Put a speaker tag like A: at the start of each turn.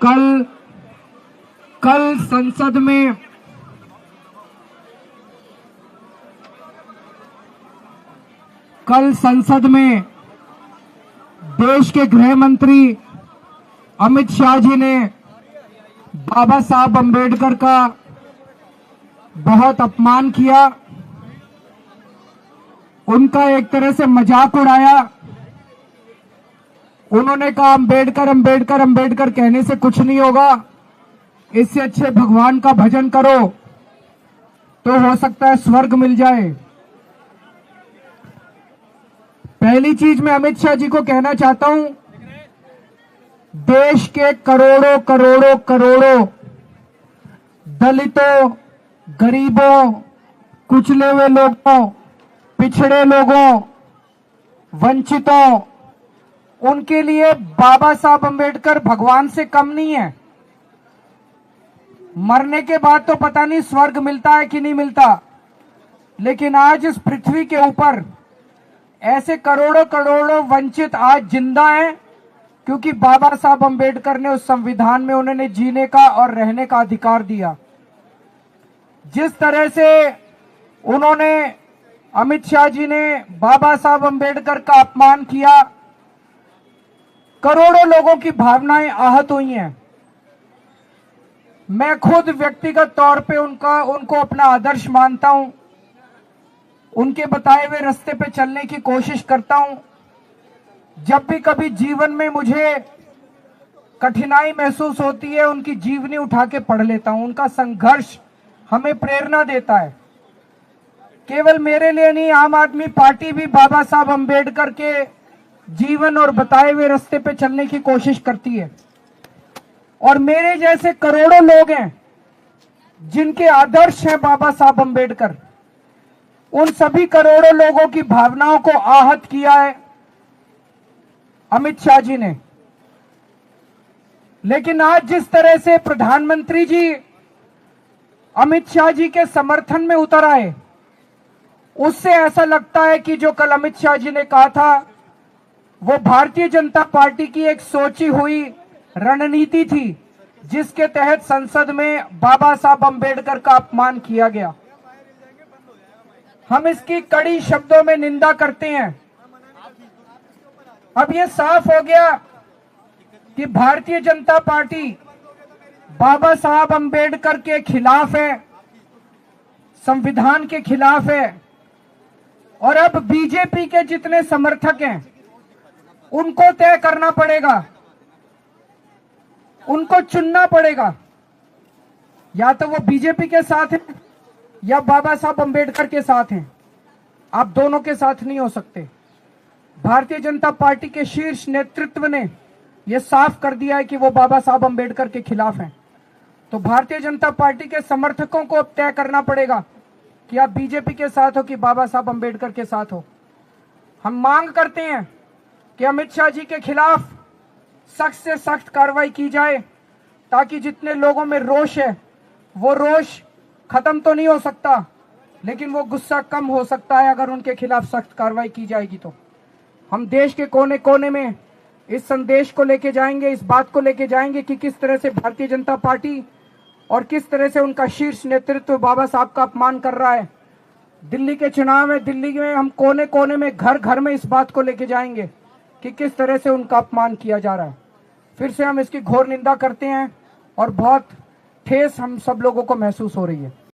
A: कल कल संसद में देश के गृह मंत्री अमित शाह जी ने बाबा साहब अंबेडकर का बहुत अपमान किया, उनका एक तरह से मजाक उड़ाया। उन्होंने कहा अंबेडकर अंबेडकर अंबेडकर कहने से कुछ नहीं होगा, इससे अच्छे भगवान का भजन करो तो हो सकता है स्वर्ग मिल जाए। पहली चीज मैं अमित शाह जी को कहना चाहता हूं, देश के करोड़ों करोड़ों करोड़ों दलितों, गरीबों, कुचले हुए लोगों, पिछड़े लोगों, वंचितों, उनके लिए बाबा साहब अंबेडकर भगवान से कम नहीं है। मरने के बाद तो पता नहीं स्वर्ग मिलता है कि नहीं मिलता, लेकिन आज इस पृथ्वी के ऊपर ऐसे करोड़ों करोड़ों वंचित आज जिंदा हैं, क्योंकि बाबा साहब अंबेडकर ने उस संविधान में उन्होंने जीने का और रहने का अधिकार दिया। जिस तरह से उन्होंने, अमित शाह जी ने बाबा साहब अंबेडकर का अपमान किया, करोड़ों लोगों की भावनाएं आहत हुई हैं। मैं खुद व्यक्तिगत तौर पे उनको अपना आदर्श मानता हूं, उनके बताए हुए रास्ते पे चलने की कोशिश करता हूं। जब भी कभी जीवन में मुझे कठिनाई महसूस होती है, उनकी जीवनी उठा के पढ़ लेता हूं। उनका संघर्ष हमें प्रेरणा देता है। केवल मेरे लिए नहीं, आम आदमी पार्टी भी बाबा साहब अंबेडकर के जीवन और बताए हुए रास्ते पे चलने की कोशिश करती है। और मेरे जैसे करोड़ों लोग हैं जिनके आदर्श हैं बाबा साहब अंबेडकर, उन सभी करोड़ों लोगों की भावनाओं को आहत किया है अमित शाह जी ने। लेकिन आज जिस तरह से प्रधानमंत्री जी अमित शाह जी के समर्थन में उतर आए, उससे ऐसा लगता है कि जो कल अमित शाह जी ने कहा था वो भारतीय जनता पार्टी की एक सोची हुई रणनीति थी, जिसके तहत संसद में बाबा साहब अंबेडकर का अपमान किया गया। हम इसकी कड़ी शब्दों में निंदा करते हैं। अब यह साफ हो गया कि भारतीय जनता पार्टी बाबा साहब अंबेडकर के खिलाफ है, संविधान के खिलाफ है। और अब बीजेपी के जितने समर्थक हैं उनको तय करना पड़ेगा, उनको चुनना पड़ेगा, या तो वो बीजेपी के साथ है या बाबा साहब अंबेडकर के साथ हैं। आप दोनों के साथ नहीं हो सकते। भारतीय जनता पार्टी के शीर्ष नेतृत्व ने यह साफ कर दिया है कि वो बाबा साहब अंबेडकर के खिलाफ हैं। तो भारतीय जनता पार्टी के समर्थकों को अब तय करना पड़ेगा कि आप बीजेपी के साथ हो कि बाबा साहब अंबेडकर के साथ हो। हम मांग करते हैं कि अमित शाह जी के खिलाफ सख्त से सख्त कार्रवाई की जाए, ताकि जितने लोगों में रोष है वो रोष खत्म तो नहीं हो सकता, लेकिन वो गुस्सा कम हो सकता है अगर उनके खिलाफ सख्त कार्रवाई की जाएगी। तो हम देश के कोने कोने में इस संदेश को लेके जाएंगे, इस बात को लेके जाएंगे कि किस तरह से भारतीय जनता पार्टी और किस तरह से उनका शीर्ष नेतृत्व बाबा साहब का अपमान कर रहा है। दिल्ली के चुनाव में, दिल्ली में हम कोने कोने में, घर घर में इस बात को लेके जाएंगे कि किस तरह से उनका अपमान किया जा रहा है। फिर से हम इसकी घोर निंदा करते हैं और बहुत ठेस हम सब लोगों को महसूस हो रही है।